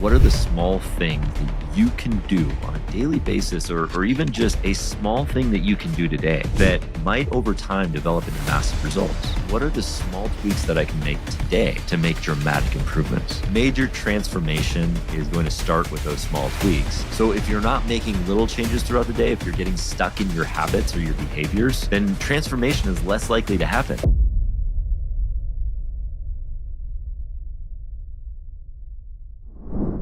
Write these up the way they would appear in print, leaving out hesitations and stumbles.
What are the small things that you can do on a daily basis, or even just a small thing that you can do today that might over time develop into massive results? What are the small tweaks that I can make today to make dramatic improvements? Major transformation is going to start with those small tweaks. So if you're not making little changes throughout the day, if you're getting stuck in your habits or your behaviors, then transformation is less likely to happen.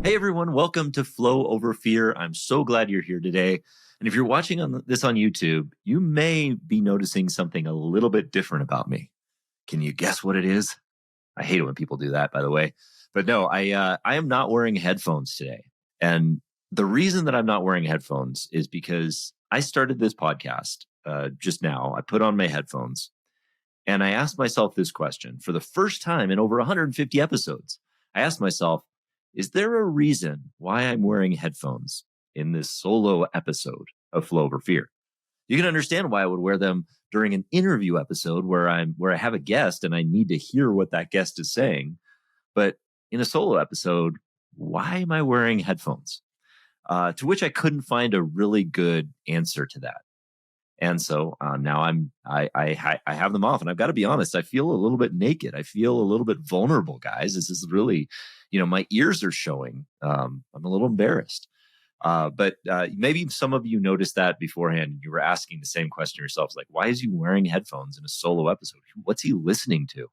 Hey everyone, welcome to Flow Over Fear. I'm so glad you're here today. And if you're watching this on YouTube, you may be noticing something a little bit different about me. Can you guess what it is? I hate it when people do that, by the way. But no, I am not wearing headphones today. And the reason that I'm not wearing headphones is because I started this podcast just now. I put on my headphones and I asked myself this question for the first time in over 150 episodes. I asked myself, is there a reason why I'm wearing headphones in this solo episode of Flow Over Fear? You can understand why I would wear them during an interview episode where I have a guest and I need to hear what that guest is saying. But in a solo episode, why am I wearing headphones? To which I couldn't find a really good answer to that. And so now I have them off, and I've got to be honest, I feel a little bit naked. I feel a little bit vulnerable, guys. This is really, my ears are showing. I'm a little embarrassed. But maybe some of you noticed that beforehand. And you were asking the same question yourselves, like, why is he wearing headphones in a solo episode? What's he listening to?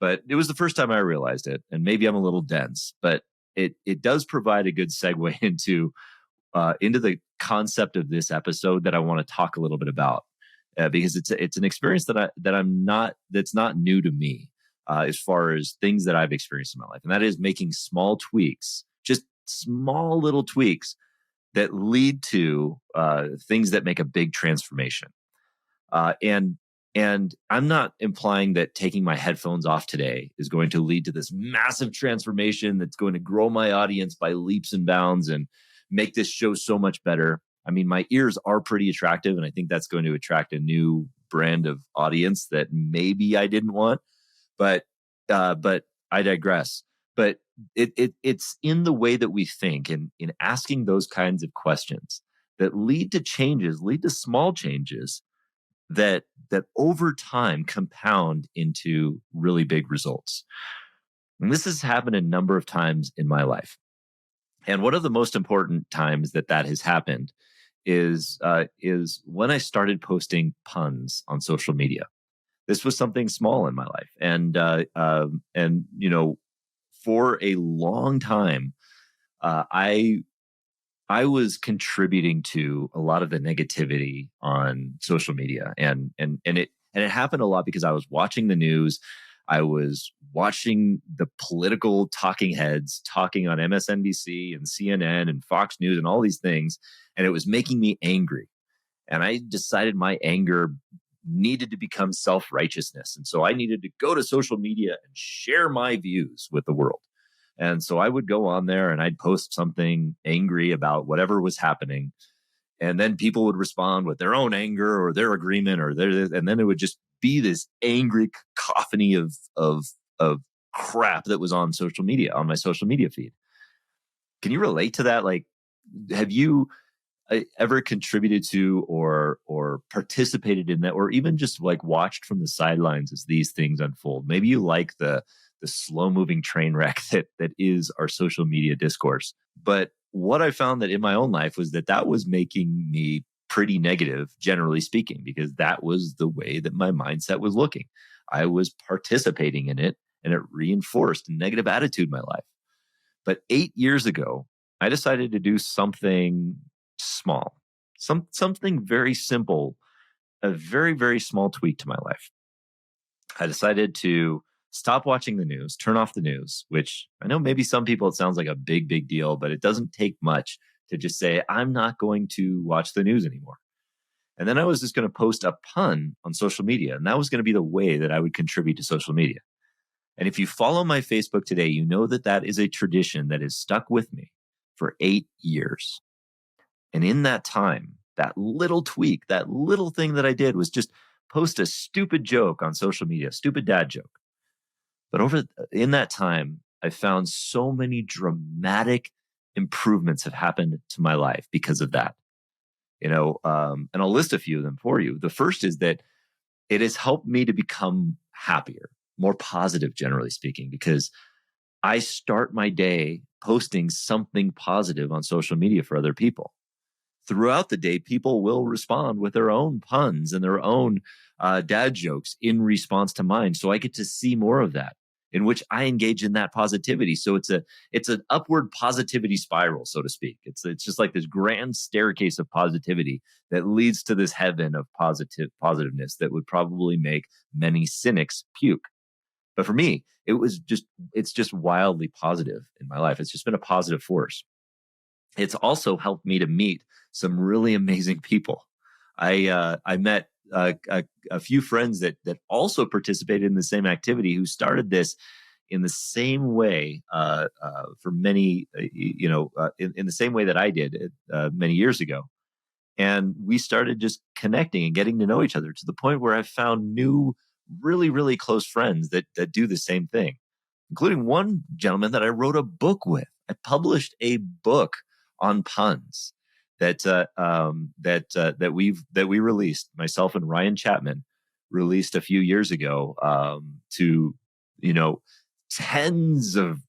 But it was the first time I realized it, and maybe I'm a little dense, but it does provide a good segue into the concept of this episode that I want to talk a little bit about, because it's an experience that's not new to me, as far as things that I've experienced in my life, and that is making small tweaks, just small little tweaks that lead to things that make a big transformation. And I'm not implying that taking my headphones off today is going to lead to this massive transformation that's going to grow my audience by leaps and bounds and make this show so much better. I mean, my ears are pretty attractive, and I think that's going to attract a new brand of audience that maybe I didn't want. But I digress. But it's in the way that we think, and in asking those kinds of questions that lead to small changes that over time compound into really big results. And this has happened a number of times in my life. And one of the most important times that has happened is when I started posting puns on social media. This was something small in my life, and for a long time, I was contributing to a lot of the negativity on social media, and it happened a lot because I was watching the news. I was watching the political talking heads talking on MSNBC and CNN and Fox News and all these things, and it was making me angry. And I decided my anger needed to become self-righteousness. And so I needed to go to social media and share my views with the world. And so I would go on there and I'd post something angry about whatever was happening. And then people would respond with their own anger or their agreement and then it would just be this angry cacophony of crap that was on social media, on my social media feed. Can you relate to that? Like, have you ever contributed to or participated in that, or even just like watched from the sidelines as these things unfold? Maybe you like the slow moving train wreck that is our social media discourse. But what I found that in my own life was that was making me pretty negative, generally speaking, because that was the way that my mindset was looking. I was participating in it, and it reinforced a negative attitude in my life. But 8 years ago, I decided to do something small, something very simple, a very, very small tweak to my life. I decided to stop watching the news, turn off the news, which I know maybe some people it sounds like a big, big deal, but it doesn't take much to just say, I'm not going to watch the news anymore. And then I was just going to post a pun on social media. And that was going to be the way that I would contribute to social media. And if you follow my Facebook today, you know that is a tradition that has stuck with me for 8 years. And in that time, that little tweak, that little thing that I did was just post a stupid joke on social media, stupid dad joke. But in that time, I found so many dramatic improvements have happened to my life because of that. And I'll list a few of them for you. The first is that it has helped me to become happier, more positive, generally speaking, because I start my day posting something positive on social media for other people. Throughout the day, people will respond with their own puns and their own dad jokes in response to mine. So I get to see more of that, in which I engage in that positivity. So it's an upward positivity spiral, so to speak. It's just like this grand staircase of positivity that leads to this heaven of positiveness that would probably make many cynics puke. But for me, it's just wildly positive in my life. It's just been a positive force. It's also helped me to meet some really amazing people. I met a few friends that also participated in the same activity, who started this in the same way for many, in the same way that I did many years ago. And we started just connecting and getting to know each other, to the point where I found new, really, really close friends that do the same thing, including one gentleman that I wrote a book with. I published a book on puns that we released. Myself and Ryan Chapman released a few years ago, to tens of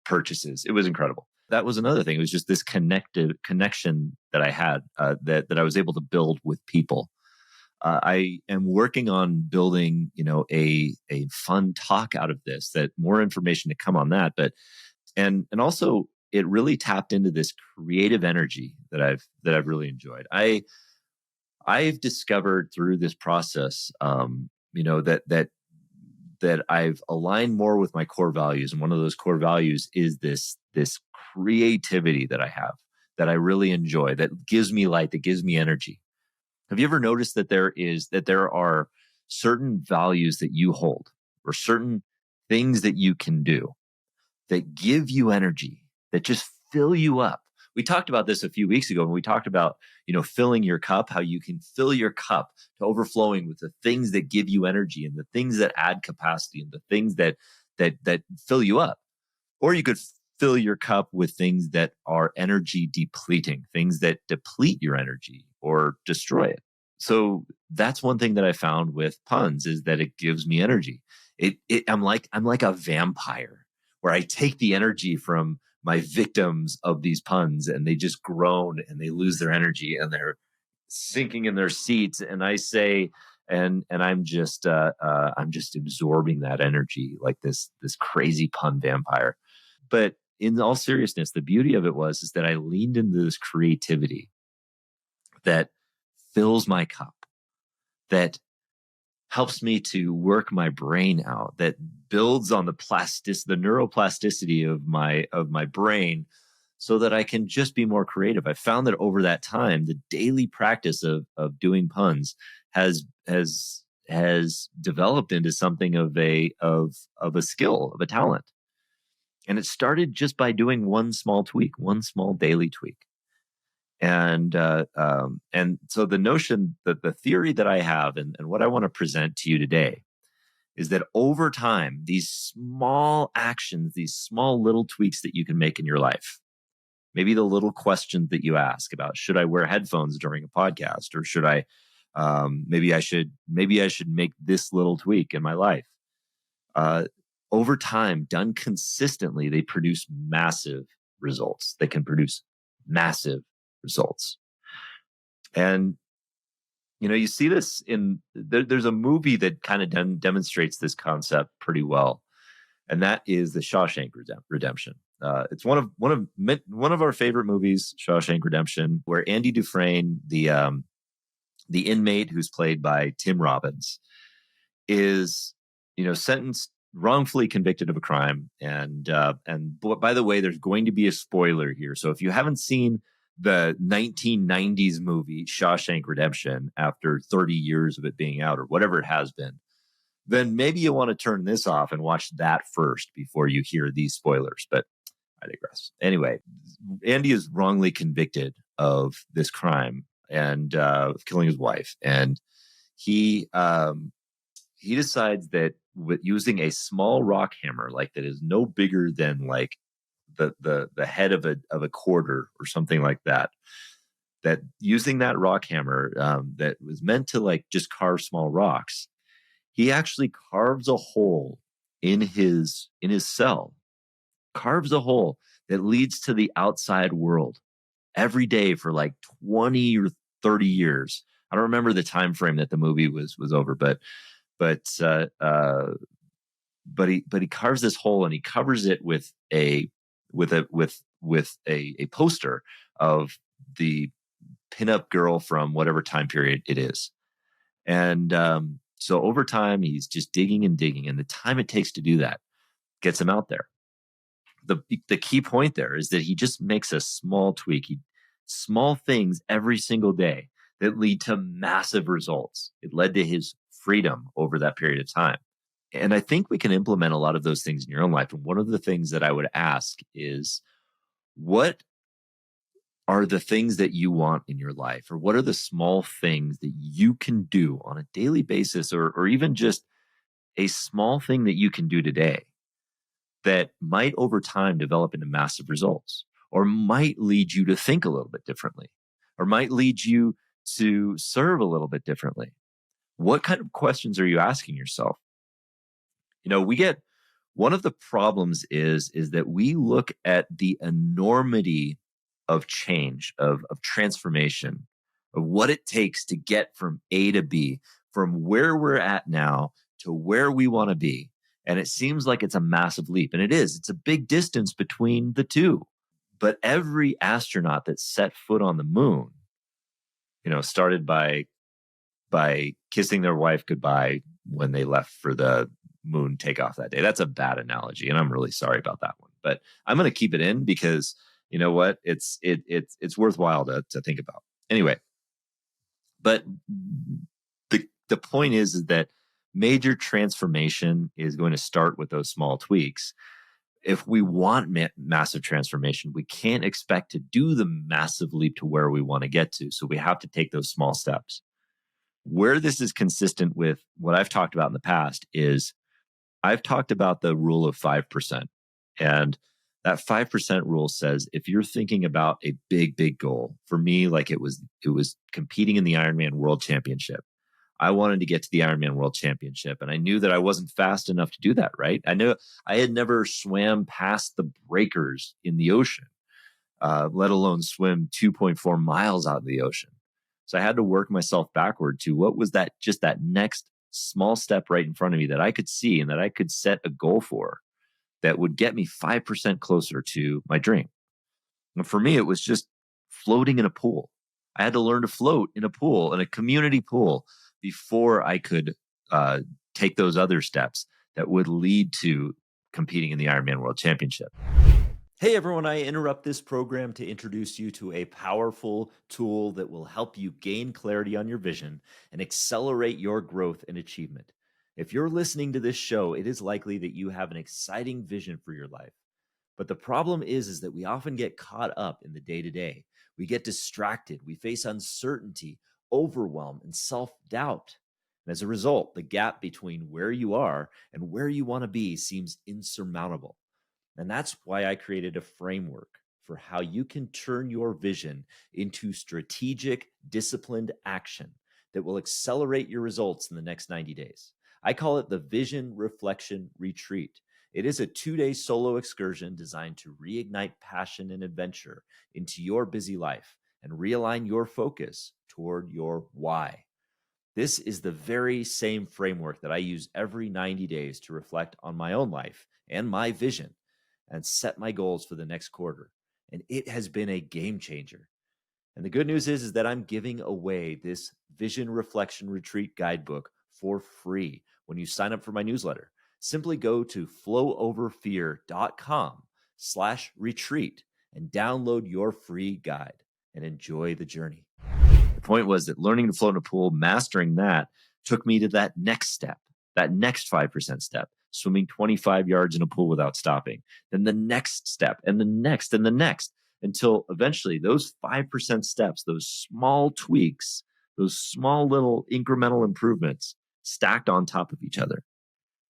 purchases. It was incredible. That was another thing. It was just this connection that I had, that I was able to build with people. I am working on building, a fun talk out of this. That more information to come on that, but and also it really tapped into this creative energy that I've really enjoyed. I've discovered through this process, that I've aligned more with my core values, and one of those core values is this creativity that I have, that I really enjoy, that gives me light, that gives me energy. Have you ever noticed that there are certain values that you hold, or certain things that you can do that give you energy, that just fill you up? We talked about this a few weeks ago when we talked about, filling your cup, how you can fill your cup to overflowing with the things that give you energy, and the things that add capacity, and the things that fill you up. Or you could fill your cup with things that are energy depleting, things that deplete your energy or destroy it. So that's one thing that I found with puns, is that it gives me energy. I'm like a vampire, where I take the energy from my victims of these puns, and they just groan and they lose their energy and they're sinking in their seats. And I say, and I'm just absorbing that energy like this crazy pun vampire. But in all seriousness, the beauty of it is that I leaned into this creativity that fills my cup, that helps me to work my brain out, that builds on the neuroplasticity of my brain, so that I can just be more creative. I found that over that time, the daily practice of doing puns has developed into something of a skill, of a talent. And it started just by doing one small tweak, one small daily tweak. And so the notion, that the theory that I have, and what I want to present to you today, is that over time, these small actions, these small little tweaks that you can make in your life, maybe the little questions that you ask about, should I wear headphones during a podcast, or should I, maybe I should make this little tweak in my life. Over time, done consistently, they produce massive results. They can produce massive results. And, you see this there's a movie that kind of demonstrates this concept pretty well. And that is the Shawshank Redemption. It's one of our favorite movies, Shawshank Redemption, where Andy Dufresne, the inmate who's played by Tim Robbins, is, sentenced, wrongfully convicted of a crime. And by the way, there's going to be a spoiler here. So if you haven't seen the 1990s movie Shawshank Redemption after 30 years of it being out, or whatever it has been, then maybe you want to turn this off and watch that first before you hear these spoilers. But I digress. Anyway, Andy is wrongly convicted of this crime, and killing his wife. And he decides that with using a small rock hammer, like that is no bigger than like the head of a quarter or something like that. That using that rock hammer that was meant to like just carve small rocks, he actually carves a hole in his cell, carves a hole that leads to the outside world every day for like 20 or 30 years. I don't remember the time frame that the movie was over, but uh, uh, but he carves this hole and he covers it with a poster of the pinup girl from whatever time period it is. And so over time, he's just digging and digging, and the time it takes to do that gets him out there. The key point there is that he just makes a small tweak, small things every single day that lead to massive results. It led to his freedom over that period of time. And I think we can implement a lot of those things in your own life. And one of the things that I would ask is, what are the things that you want in your life? Or what are the small things that you can do on a daily basis, or even just a small thing that you can do today that might over time develop into massive results, or might lead you to think a little bit differently, or might lead you to serve a little bit differently? What kind of questions are you asking yourself? We get, one of the problems is that we look at the enormity of change, of transformation, of what it takes to get from A to B, from where we're at now to where we want to be. And it seems like it's a massive leap. And it is. It's a big distance between the two. But every astronaut that set foot on the moon, started by kissing their wife goodbye when they left for the moon takeoff that day. That's a bad analogy, and I'm really sorry about that one. But I'm going to keep it in because you know what? It's worthwhile to think about. Anyway, but the point is that major transformation is going to start with those small tweaks. If we want massive transformation, we can't expect to do the massive leap to where we want to get to. So we have to take those small steps. Where this is consistent with what I've talked about in the past is I've talked about the rule of 5%. And that 5% rule says if you're thinking about a big, big goal, for me, like it was competing in the Ironman World Championship. I wanted to get to the Ironman World Championship, and I knew that I wasn't fast enough to do that, right? I knew I had never swam past the breakers in the ocean, let alone swim 2.4 miles out in the ocean. So I had to work myself backward to what was that next small step right in front of me that I could see and that I could set a goal for that would get me 5% closer to my dream. And for me, it was just floating in a pool. I had to learn to float in a pool, in a community pool, before I could take those other steps that would lead to competing in the Ironman World Championship. Hey everyone, I interrupt this program to introduce you to a powerful tool that will help you gain clarity on your vision and accelerate your growth and achievement. If you're listening to this show, it is likely that you have an exciting vision for your life. But the problem is that we often get caught up in the day-to-day. We get distracted, we face uncertainty, overwhelm, and self-doubt. And as a result, the gap between where you are and where you want to be seems insurmountable. And that's why I created a framework for how you can turn your vision into strategic, disciplined action that will accelerate your results in the next 90 days. I call it the Vision Reflection Retreat. It is a 2-day solo excursion designed to reignite passion and adventure into your busy life and realign your focus toward your why. This is the very same framework that I use every 90 days to reflect on my own life and my vision and set my goals for the next quarter. And it has been a game changer. And the good news is that I'm giving away this Vision Reflection Retreat guidebook for free when you sign up for my newsletter. Simply go to flowoverfear.com/retreat and download your free guide and enjoy the journey. The point was that learning to float in a pool, mastering that, took me to that next step, that next 5% step, swimming 25 yards in a pool without stopping. Then the next step and the next and the next, until eventually those 5% steps, those small tweaks, those small little incremental improvements stacked on top of each other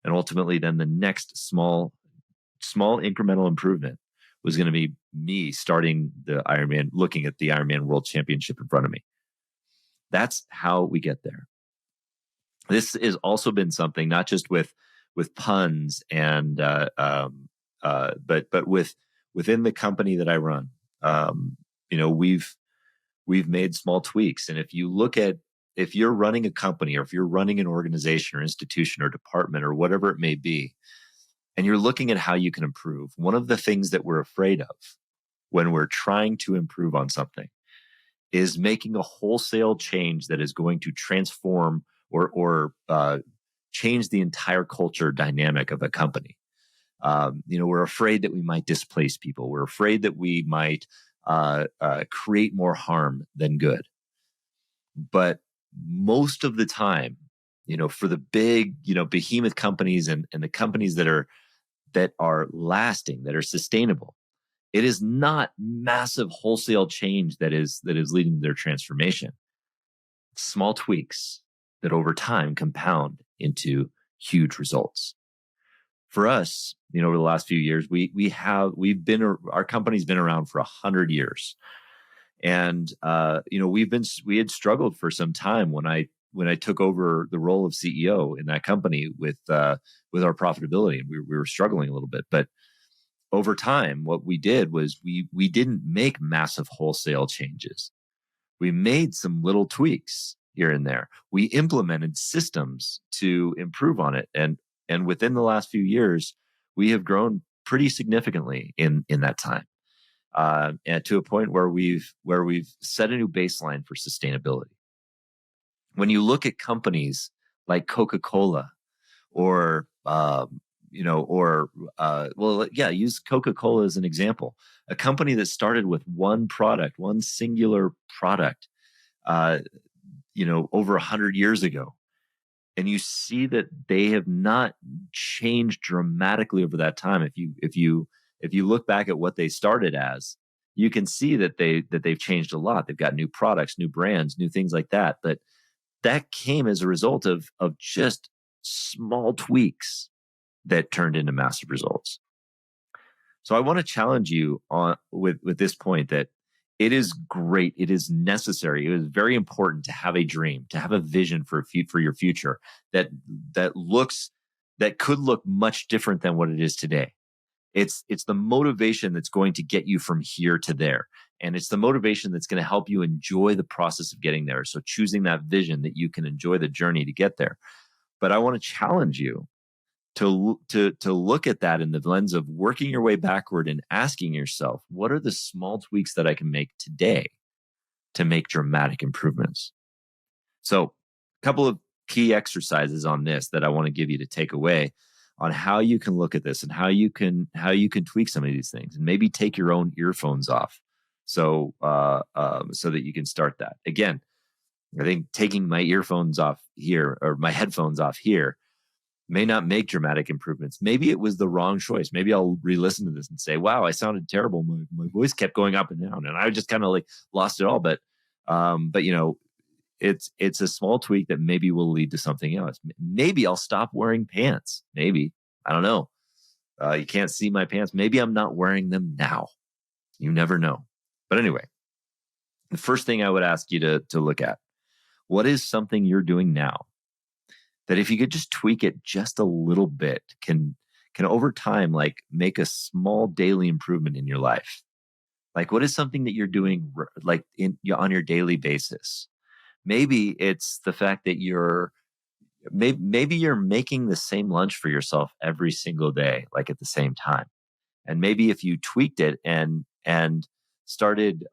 And ultimately, then the next small incremental improvement was going to be me starting the Ironman, looking at the Ironman World Championship in front of me. That's how we get there. This has also been something, not just with puns and but within the company that I run. We've made small tweaks, and if you're running a company, or if you're running an organization or institution or department or whatever it may be, and you're looking at how you can improve, one of the things that we're afraid of when we're trying to improve on something is making a wholesale change that is going to transform or change the entire culture dynamic of a company. We're afraid that we might displace people. We're afraid that we might create more harm than good. But most of the time, for the big, behemoth companies and the companies that are lasting, that are sustainable, it is not massive wholesale change that is leading to their transformation. Small tweaks that over time compound into huge results. For us, over the last few years, our company's been around for 100 years. And, we had struggled for some time when I took over the role of CEO in that company with our profitability. And we were struggling a little bit, but over time, what we did was we didn't make massive wholesale changes. We made some little tweaks here and there. We implemented systems to improve on it. And within the last few years, we have grown pretty significantly in that time. And to a point where we've set a new baseline for sustainability. When you look at companies like Coca-Cola or use Coca-Cola as an example, a company that started with one singular product, over 100 years ago. And you see that they have not changed dramatically over that time. If you look back at what they started as, you can see that they've changed a lot. They've got new products, new brands, new things like that. But that came as a result of just small tweaks that turned into massive results. So I want to challenge you with this point that it is great. It is necessary. It is very important to have a dream, to have a vision for your future that could look much different than what it is today. It's the motivation that's going to get you from here to there. And it's the motivation that's going to help you enjoy the process of getting there. So choosing that vision that you can enjoy the journey to get there. But I want to challenge you to look at that in the lens of working your way backward and asking yourself, what are the small tweaks that I can make today to make dramatic improvements? So a couple of key exercises on this that I want to give you to take away on how you can look at this and how you can tweak some of these things, and maybe take your own earphones off so that you can start that. Again, I think taking my earphones off here or my headphones off here may not make dramatic improvements. Maybe it was the wrong choice. Maybe I'll re-listen to this and say, wow, I sounded terrible. My voice kept going up and down and I just kind of like lost it all. But it's a small tweak that maybe will lead to something else. Maybe I'll stop wearing pants. Maybe, I don't know. You can't see my pants. Maybe I'm not wearing them now. You never know. But anyway, the first thing I would ask you to look at, what is something you're doing now that if you could just tweak it just a little bit, can over time, like, make a small daily improvement in your life? Like, what is something that you're doing like on your daily basis? Maybe it's the fact that maybe you're making the same lunch for yourself every single day, like at the same time. And maybe if you tweaked it and started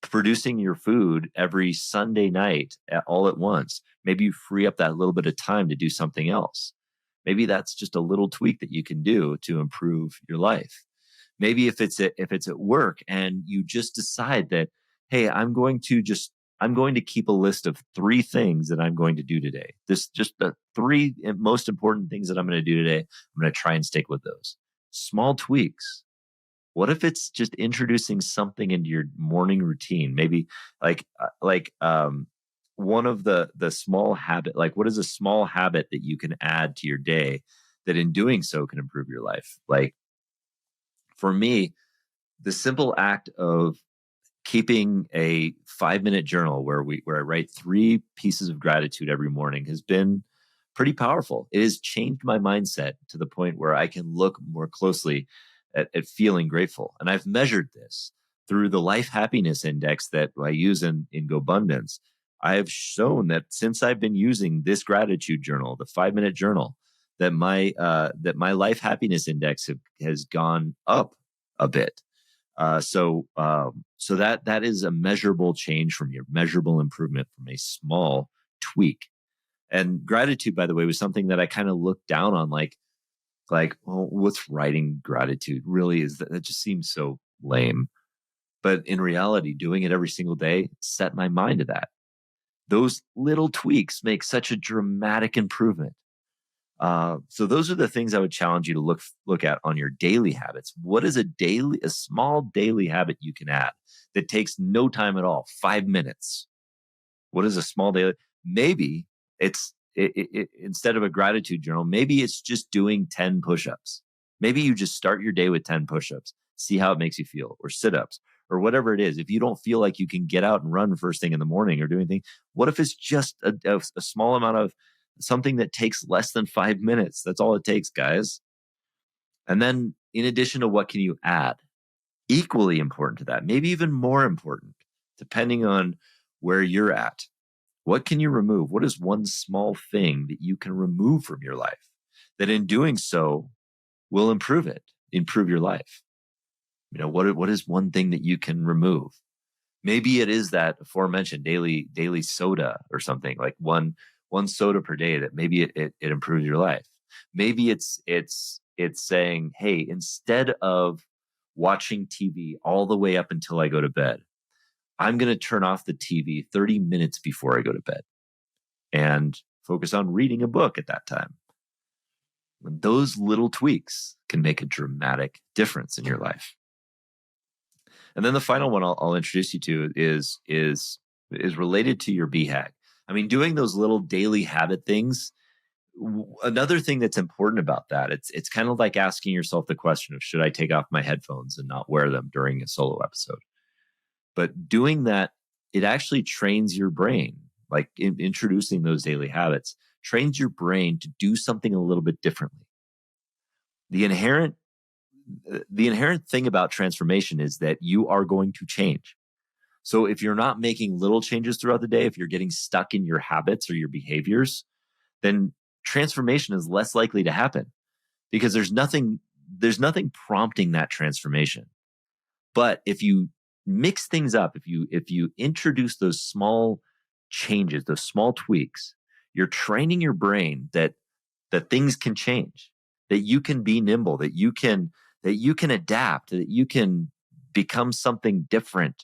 producing your food every Sunday night all at once, maybe you free up that little bit of time to do something else. Maybe that's just a little tweak that you can do to improve your life. Maybe if it's at work and you just decide that, hey, I'm going to keep a list of 3 things that I'm going to do today. This just the 3 most important things that I'm going to do today. I'm going to try and stick with those. Small tweaks. What if it's just introducing something into your morning routine? Maybe like one of the small habit, like what is a small habit that you can add to your day that in doing so can improve your life? Like for me, the simple act of keeping a 5-minute journal where I write 3 pieces of gratitude every morning has been pretty powerful. It has changed my mindset to the point where I can look more closely at feeling grateful. And I've measured this through the life happiness index that I use in GoBundance. I have shown that since I've been using this gratitude journal, the 5-minute journal, that my life happiness index has gone up a bit. So that is a measurable change from your measurable improvement from a small tweak. And gratitude, by the way, was something that I kind of looked down on, well, what's writing gratitude really is that just seems so lame. But in reality, doing it every single day set my mind to that. Those little tweaks make such a dramatic improvement. So those are the things I would challenge you to look at on your daily habits. What is a small daily habit you can add that takes no time at all? 5 minutes. What is a small daily? Maybe instead of a gratitude journal, maybe it's just doing 10 push-ups. Maybe you just start your day with 10 push-ups, see how it makes you feel, or sit-ups, or whatever it is. If you don't feel like you can get out and run first thing in the morning or do anything, what if it's just a small amount of something that takes less than 5 minutes? That's all it takes, guys. And then in addition to what can you add? Equally important to that, maybe even more important, depending on where you're at. What can you remove? What is one small thing that you can remove from your life that in doing so will improve your life? What is one thing that you can remove? Maybe it is that aforementioned daily soda or something, like one soda per day, that maybe it improves your life. Maybe it's saying, hey, instead of watching TV all the way up until I go to bed, I'm going to turn off the TV 30 minutes before I go to bed and focus on reading a book at that time. Those little tweaks can make a dramatic difference in your life. And then the final one I'll introduce you to is related to your BHAG. I mean, doing those little daily habit things. Another thing that's important about that, it's kind of like asking yourself the question of, should I take off my headphones and not wear them during a solo episode? But doing that, it actually trains your brain, like introducing those daily habits, trains your brain to do something a little bit differently. The inherent thing about transformation is that you are going to change. So if you're not making little changes throughout the day, if you're getting stuck in your habits or your behaviors, then transformation is less likely to happen because there's nothing prompting that transformation. But if you mix things up, if you introduce those small changes, those small tweaks, you're training your brain that things can change, that you can be nimble, that you can adapt, that you can become something different.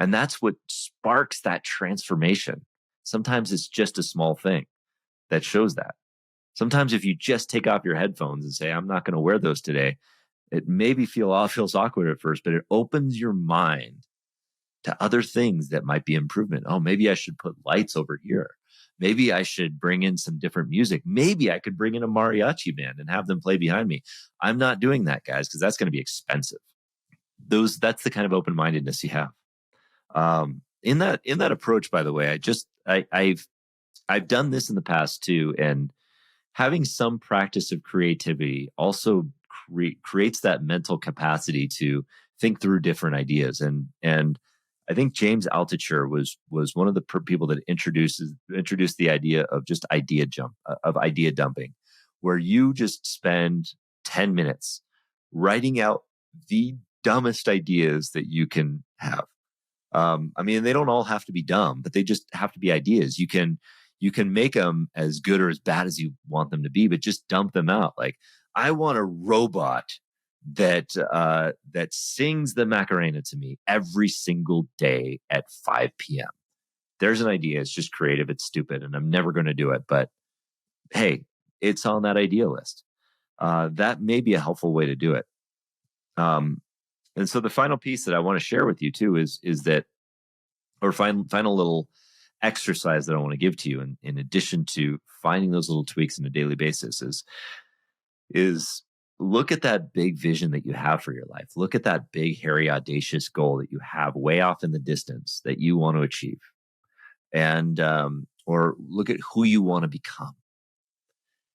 And that's what sparks that transformation. Sometimes it's just a small thing that shows that. Sometimes if you just take off your headphones and say, I'm not going to wear those today, it maybe feels awkward at first, but it opens your mind to other things that might be improvement. Oh, maybe I should put lights over here. Maybe I should bring in some different music. Maybe I could bring in a mariachi band and have them play behind me. I'm not doing that, guys, because that's going to be expensive. That's the kind of open-mindedness you have. In that approach, by the way, I've done this in the past too, and having some practice of creativity also creates that mental capacity to think through different ideas. And I think James Altucher was one of the people that introduced the idea of just idea dumping, where you just spend 10 minutes writing out the dumbest ideas that you can have. I mean, they don't all have to be dumb, but they just have to be ideas. You can make them as good or as bad as you want them to be, but just dump them out. Like, I want a robot that sings the Macarena to me every single day at 5 p.m. There's an idea. It's just creative. It's stupid, and I'm never going to do it. But hey, it's on that idea list. That may be a helpful way to do it. And so the final piece that I want to share with you too is that, or final little exercise that I want to give to you, in addition to finding those little tweaks on a daily basis, is look at that big vision that you have for your life. Look at that big, hairy, audacious goal that you have way off in the distance that you want to achieve. And, or look at who you want to become.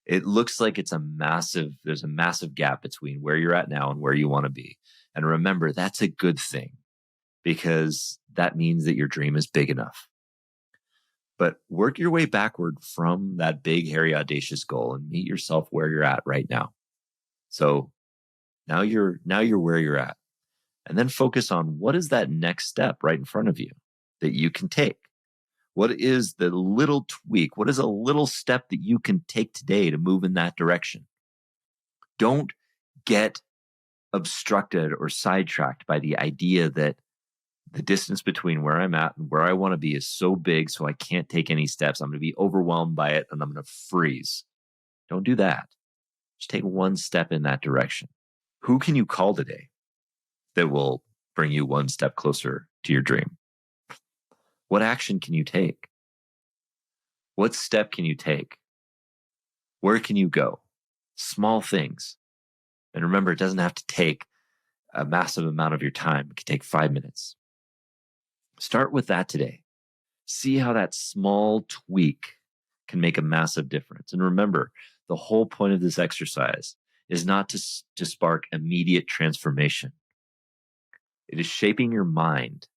It looks like there's a massive gap between where you're at now and where you want to be. And remember, that's a good thing, because that means that your dream is big enough. But work your way backward from that big, hairy, audacious goal and meet yourself where you're at right now. So now you're where you're at. And then focus on what is that next step right in front of you that you can take. What is the little tweak? What is a little step that you can take today to move in that direction? Don't get obstructed or sidetracked by the idea that the distance between where I'm at and where I want to be is so big, so I can't take any steps. I'm going to be overwhelmed by it and I'm going to freeze. Don't do that. Just take one step in that direction. Who can you call today that will bring you one step closer to your dream? What action can you take? What step can you take? Where can you go? Small things. And remember, it doesn't have to take a massive amount of your time. It can take 5 minutes. Start with that today. See how that small tweak can make a massive difference. And remember, the whole point of this exercise is not to spark immediate transformation. It is shaping your mind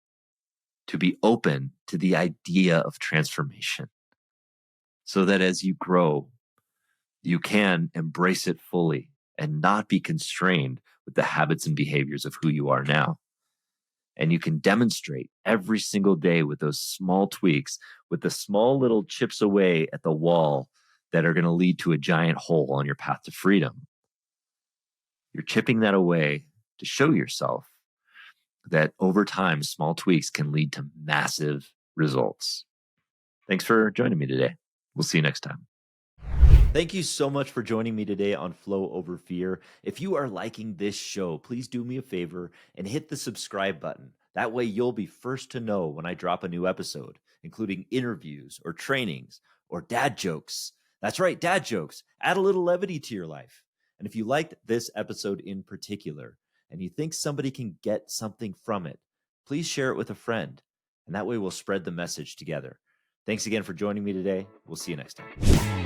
to be open to the idea of transformation, so that as you grow, you can embrace it fully and not be constrained with the habits and behaviors of who you are now. And you can demonstrate every single day with those small tweaks, with the small little chips away at the wall that are going to lead to a giant hole on your path to freedom. You're chipping that away to show yourself that over time, small tweaks can lead to massive results. Thanks for joining me today. We'll see you next time. Thank you so much for joining me today on Flow Over Fear. If you are liking this show, please do me a favor and hit the subscribe button. That way you'll be first to know when I drop a new episode, including interviews or trainings or dad jokes. That's right, dad jokes. Add a little levity to your life. And if you liked this episode in particular, and you think somebody can get something from it, please share it with a friend. And that way we'll spread the message together. Thanks again for joining me today. We'll see you next time.